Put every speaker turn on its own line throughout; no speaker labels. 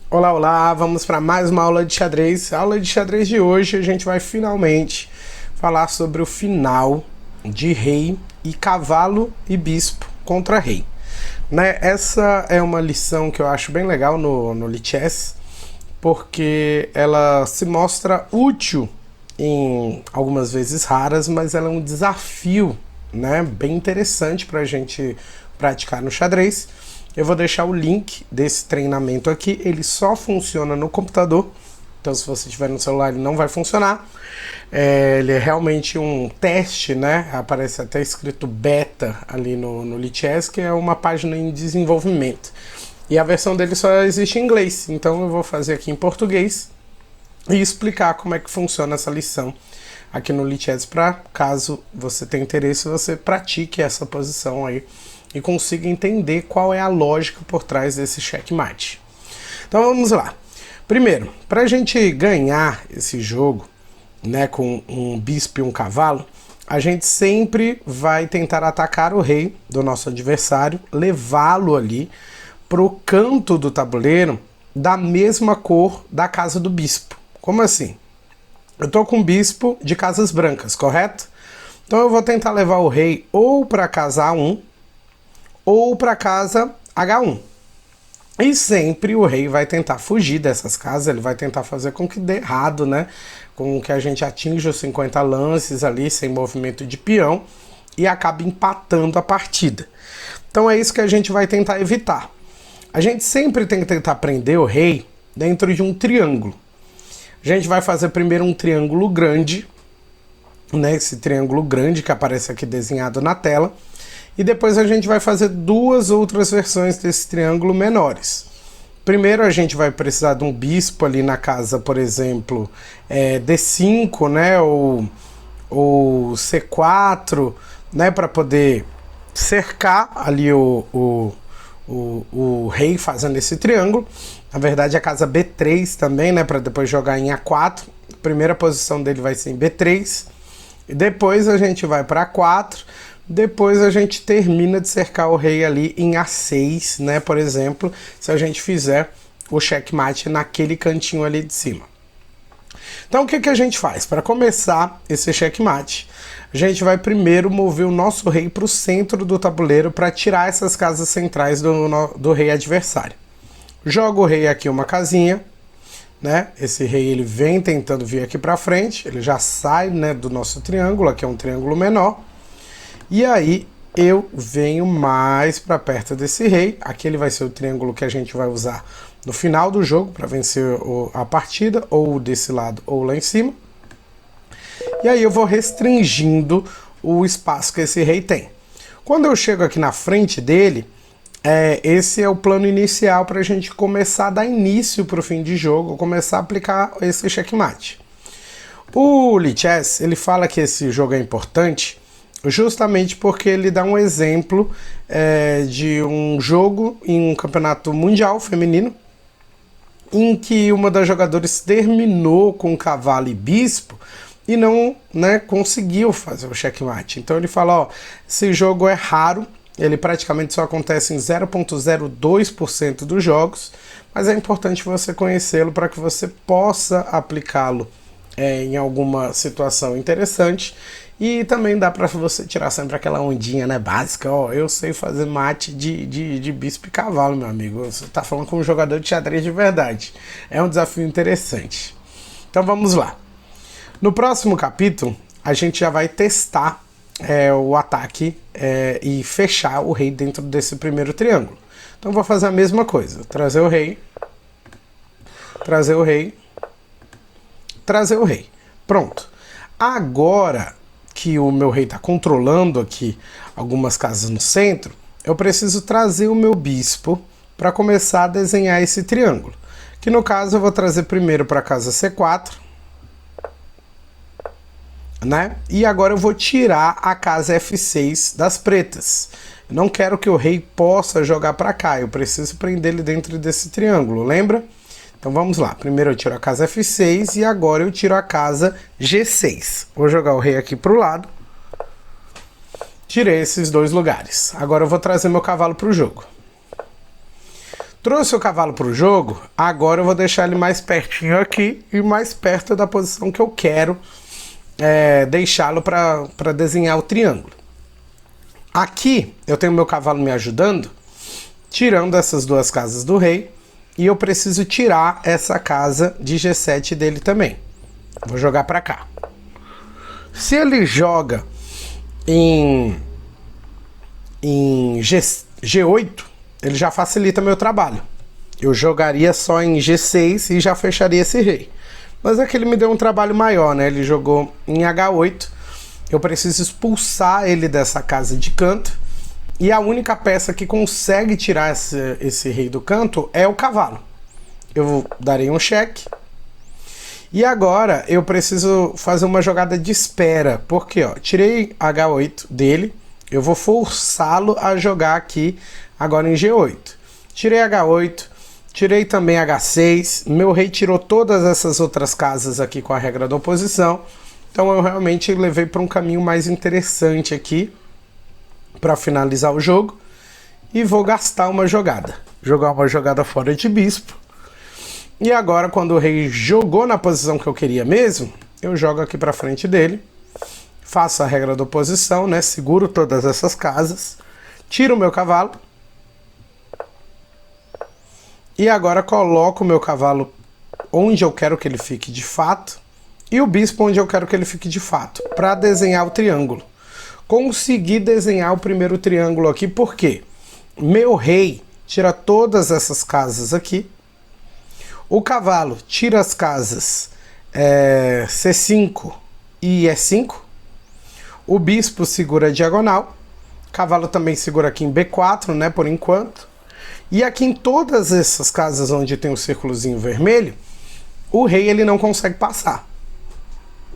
Olá, olá! Vamos para mais uma aula de xadrez. A aula de xadrez de hoje a gente vai finalmente falar sobre o final de rei e cavalo e bispo contra rei. Né? Essa é uma lição que eu acho bem legal no Lichess, porque ela se mostra útil em algumas vezes raras, mas ela é um desafio, né, bem interessante para a gente praticar no xadrez. Eu vou deixar o link desse treinamento aqui, ele só funciona no computador, então se você tiver no celular ele não vai funcionar. Ele é realmente um teste, né? Aparece até escrito beta ali no Lichess, que é uma página em desenvolvimento. E a versão dele só existe em inglês, então eu vou fazer aqui em português e explicar como é que funciona essa lição aqui no Lichess, para caso você tenha interesse, você pratique essa posição aí e consiga entender qual é a lógica por trás desse checkmate. Então vamos lá. Primeiro, para a gente ganhar esse jogo, né, com um bispo e um cavalo, a gente sempre vai tentar atacar o rei do nosso adversário, levá-lo ali para o canto do tabuleiro da mesma cor da casa do bispo. Como assim? Eu estou com um bispo de casas brancas, correto? Então eu vou tentar levar o rei ou para a casa A1 ou para a casa H1. E sempre o rei vai tentar fugir dessas casas, ele vai tentar fazer com que dê errado, né? Com que a gente atinja os 50 lances ali, sem movimento de peão, e acabe empatando a partida. Então é isso que a gente vai tentar evitar. A gente sempre tem que tentar prender o rei dentro de um triângulo. A gente vai fazer primeiro um triângulo grande, né? Esse triângulo grande que aparece aqui desenhado na tela. E depois a gente vai fazer duas outras versões desse triângulo menores. Primeiro a gente vai precisar de um bispo ali na casa, por exemplo, D5, né, ou C4, né, para poder cercar ali o rei fazendo esse triângulo. Na verdade a casa B3 também, né, para depois jogar em A4. A primeira posição dele vai ser em B3. E depois a gente vai para A4. Depois a gente termina de cercar o rei ali em A6, né, por exemplo, se a gente fizer o checkmate naquele cantinho ali de cima. Então o que a gente faz? Para começar esse checkmate, a gente vai primeiro mover o nosso rei para o centro do tabuleiro para tirar essas casas centrais do rei adversário. Joga o rei aqui uma casinha, né? Esse rei ele vem tentando vir aqui para frente, ele já sai, né, do nosso triângulo, aqui é um triângulo menor. E aí eu venho mais para perto desse rei. Aqui ele vai ser o triângulo que a gente vai usar no final do jogo para vencer a partida, ou desse lado ou lá em cima. E aí eu vou restringindo o espaço que esse rei tem. Quando eu chego aqui na frente dele, esse é o plano inicial para a gente começar a dar início para o fim de jogo, começar a aplicar esse checkmate. O Lichess, ele fala que esse jogo é importante justamente porque ele dá um exemplo de um jogo em um campeonato mundial feminino em que uma das jogadoras terminou com cavalo e bispo e não, né, conseguiu fazer o checkmate. Então ele fala, ó, esse jogo é raro, ele praticamente só acontece em 0,02% dos jogos, mas é importante você conhecê-lo para que você possa aplicá-lo em alguma situação interessante. E também dá para você tirar sempre aquela ondinha, né, básica, ó, eu sei fazer mate de bispo e cavalo, meu amigo. Você tá falando com um jogador de xadrez de verdade. É um desafio interessante. Então vamos lá. No próximo capítulo, a gente já vai testar o ataque e fechar o rei dentro desse primeiro triângulo. Então vou fazer a mesma coisa. Trazer o rei. Trazer o rei. Trazer o rei. Pronto. Agora que o meu rei está controlando aqui algumas casas no centro, eu preciso trazer o meu bispo para começar a desenhar esse triângulo. Que no caso eu vou trazer primeiro para a casa C4, né? E agora eu vou tirar a casa F6 das pretas. Eu não quero que o rei possa jogar para cá, eu preciso prender ele dentro desse triângulo, lembra? Então vamos lá, primeiro eu tiro a casa F6 e agora eu tiro a casa G6. Vou jogar o rei aqui para o lado. Tirei esses dois lugares. Agora eu vou trazer meu cavalo para o jogo. Trouxe o cavalo para o jogo, agora eu vou deixar ele mais pertinho aqui e mais perto da posição que eu quero deixá-lo para desenhar o triângulo. Aqui eu tenho meu cavalo me ajudando, tirando essas duas casas do rei, e eu preciso tirar essa casa de G7 dele também. Vou jogar para cá. Se ele joga em G8, ele já facilita meu trabalho. Eu jogaria só em G6 e já fecharia esse rei. Mas aqui ele me deu um trabalho maior, né? Ele jogou em H8. Eu preciso expulsar ele dessa casa de canto. E a única peça que consegue tirar esse rei do canto é o cavalo. Eu darei um cheque. E agora eu preciso fazer uma jogada de espera. Porque, ó, tirei H8 dele. Eu vou forçá-lo a jogar aqui agora em G8. Tirei H8, tirei também H6. Meu rei tirou todas essas outras casas aqui com a regra da oposição. Então eu realmente levei para um caminho mais interessante aqui para finalizar o jogo. E vou gastar uma jogada. Jogar uma jogada fora de bispo. E agora, quando o rei jogou na posição que eu queria mesmo, eu jogo aqui para frente dele. Faço a regra da oposição, né? Seguro todas essas casas. Tiro o meu cavalo. E agora coloco o meu cavalo onde eu quero que ele fique de fato. E o bispo onde eu quero que ele fique de fato. Para desenhar o triângulo. Consegui desenhar o primeiro triângulo aqui. Por quê? Meu rei tira todas essas casas aqui. O cavalo tira as casas C5 e E5. O bispo segura a diagonal. O cavalo também segura aqui em B4, né, por enquanto. E aqui em todas essas casas onde tem o círculozinho vermelho, o rei ele não consegue passar.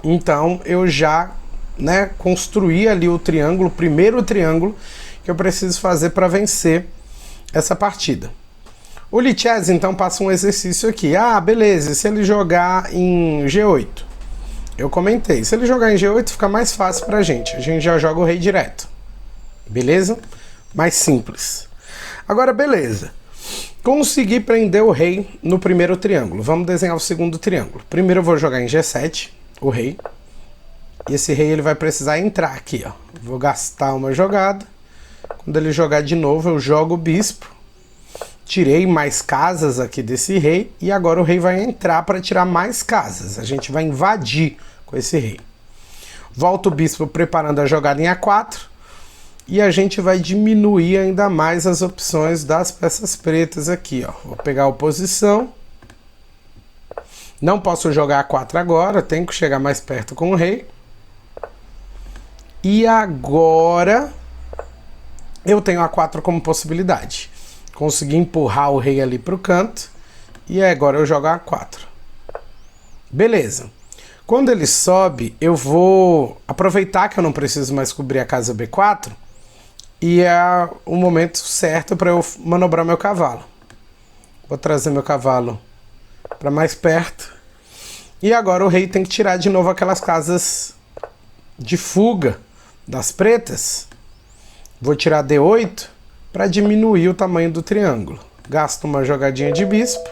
Então eu já, né, construí ali o triângulo, o primeiro triângulo que eu preciso fazer para vencer essa partida. O Lichess então passa um exercício aqui. Ah, beleza, se ele jogar em G8. Eu comentei, se ele jogar em G8 fica mais fácil pra gente. A gente já joga o rei direto. Beleza? Mais simples. Agora, beleza. Consegui prender o rei no primeiro triângulo. Vamos desenhar o segundo triângulo. Primeiro eu vou jogar em G7, o rei. E esse rei ele vai precisar entrar aqui, ó. Vou gastar uma jogada. Quando ele jogar de novo, eu jogo o bispo. Tirei mais casas aqui desse rei. E agora o rei vai entrar para tirar mais casas. A gente vai invadir com esse rei. Volta o bispo preparando a jogada em A4. E a gente vai diminuir ainda mais as opções das peças pretas aqui, ó. Vou pegar a oposição. Não posso jogar A4 agora, tenho que chegar mais perto com o rei. E agora eu tenho A4 como possibilidade. Consegui empurrar o rei ali para o canto. E agora eu jogo A4. Beleza. Quando ele sobe, eu vou aproveitar que eu não preciso mais cobrir a casa B4. E é o momento certo para eu manobrar meu cavalo. Vou trazer meu cavalo para mais perto. E agora o rei tem que tirar de novo aquelas casas de fuga das pretas. Vou tirar D8 para diminuir o tamanho do triângulo. Gasto uma jogadinha de bispo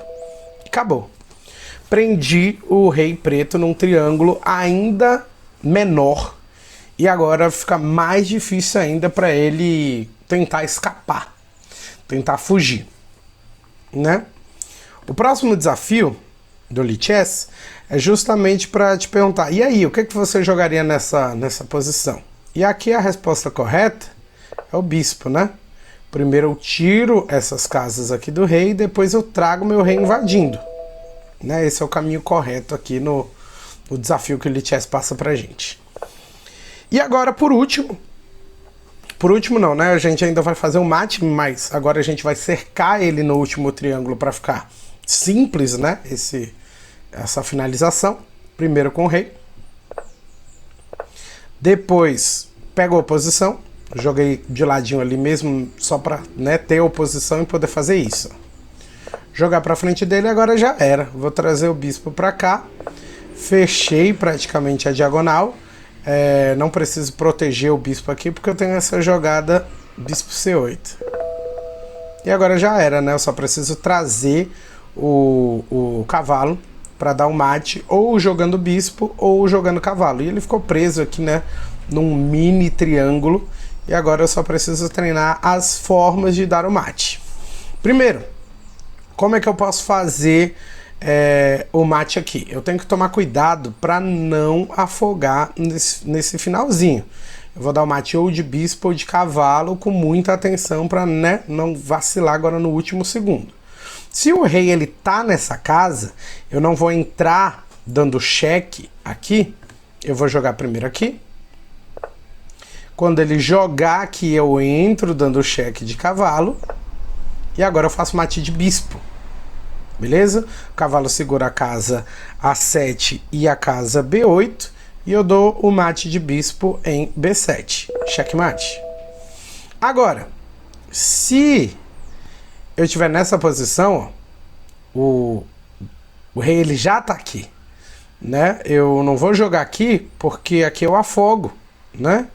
e acabou. Prendi o rei preto num triângulo ainda menor. E agora fica mais difícil ainda para ele tentar escapar. Tentar fugir. Né? O próximo desafio do Lichess é justamente para te perguntar: e aí, o que você jogaria nessa posição? E aqui a resposta correta é o bispo, né? Primeiro eu tiro essas casas aqui do rei e depois eu trago meu rei invadindo. Né? Esse é o caminho correto aqui no desafio que o Lichess passa pra gente. E agora, por último não, né? A gente ainda vai fazer um mate, mas agora a gente vai cercar ele no último triângulo para ficar simples, né? Essa finalização. Primeiro com o rei. Depois pego a oposição. Joguei de ladinho ali mesmo, só para, né, ter oposição e poder fazer isso. Jogar para frente dele, agora já era. Vou trazer o bispo para cá. Fechei praticamente a diagonal. Não preciso proteger o bispo aqui, porque eu tenho essa jogada bispo C8. E agora já era, né? Eu só preciso trazer o cavalo para dar um mate, ou jogando bispo, ou jogando cavalo. E ele ficou preso aqui, né? Num mini triângulo. E agora eu só preciso treinar as formas de dar o mate. Primeiro, como é que eu posso fazer o mate aqui? Eu tenho que tomar cuidado para não afogar nesse finalzinho. Eu vou dar o mate ou de bispo ou de cavalo com muita atenção para, né, não vacilar agora no último segundo. Se o rei ele tá nessa casa, eu não vou entrar dando cheque aqui. Eu vou jogar primeiro aqui. Quando ele jogar aqui, eu entro dando cheque de cavalo. E agora eu faço mate de bispo. Beleza? O cavalo segura a casa A7 e a casa B8. E eu dou o mate de bispo em B7. Checkmate. Agora, se eu estiver nessa posição, ó, o rei ele já tá aqui, né? Eu não vou jogar aqui porque aqui eu afogo, né?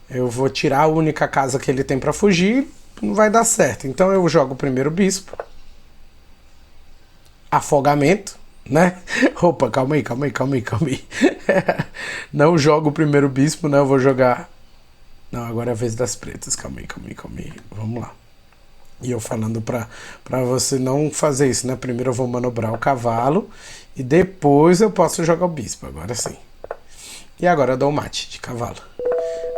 Eu vou tirar a única casa que ele tem para fugir, não vai dar certo. Então eu jogo o primeiro bispo. Afogamento, né? Opa, calma aí. Não jogo o primeiro bispo, né? Eu vou jogar... Não, agora é a vez das pretas. Calma aí. Vamos lá. E eu falando pra você não fazer isso, né? Primeiro eu vou manobrar o cavalo e depois eu posso jogar o bispo, agora sim. E agora eu dou o mate de cavalo.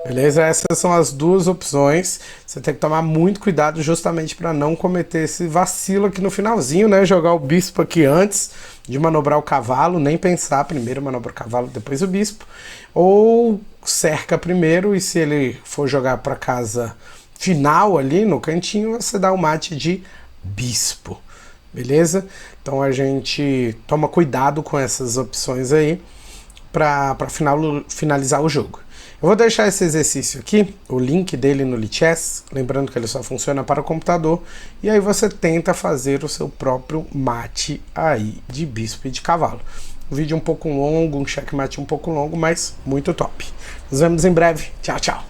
Beleza? Essas são as duas opções. Você tem que tomar muito cuidado justamente para não cometer esse vacilo aqui no finalzinho, né? Jogar o bispo aqui antes de manobrar o cavalo, nem pensar. Primeiro manobra o cavalo, depois o bispo. Ou cerca primeiro e se ele for jogar para casa final ali no cantinho, você dá o mate de bispo. Beleza? Então a gente toma cuidado com essas opções aí para finalizar o jogo. Eu vou deixar esse exercício aqui, o link dele no Lichess, lembrando que ele só funciona para o computador, e aí você tenta fazer o seu próprio mate aí de bispo e de cavalo. Um vídeo um pouco longo, um checkmate um pouco longo, mas muito top. Nos vemos em breve. Tchau, tchau.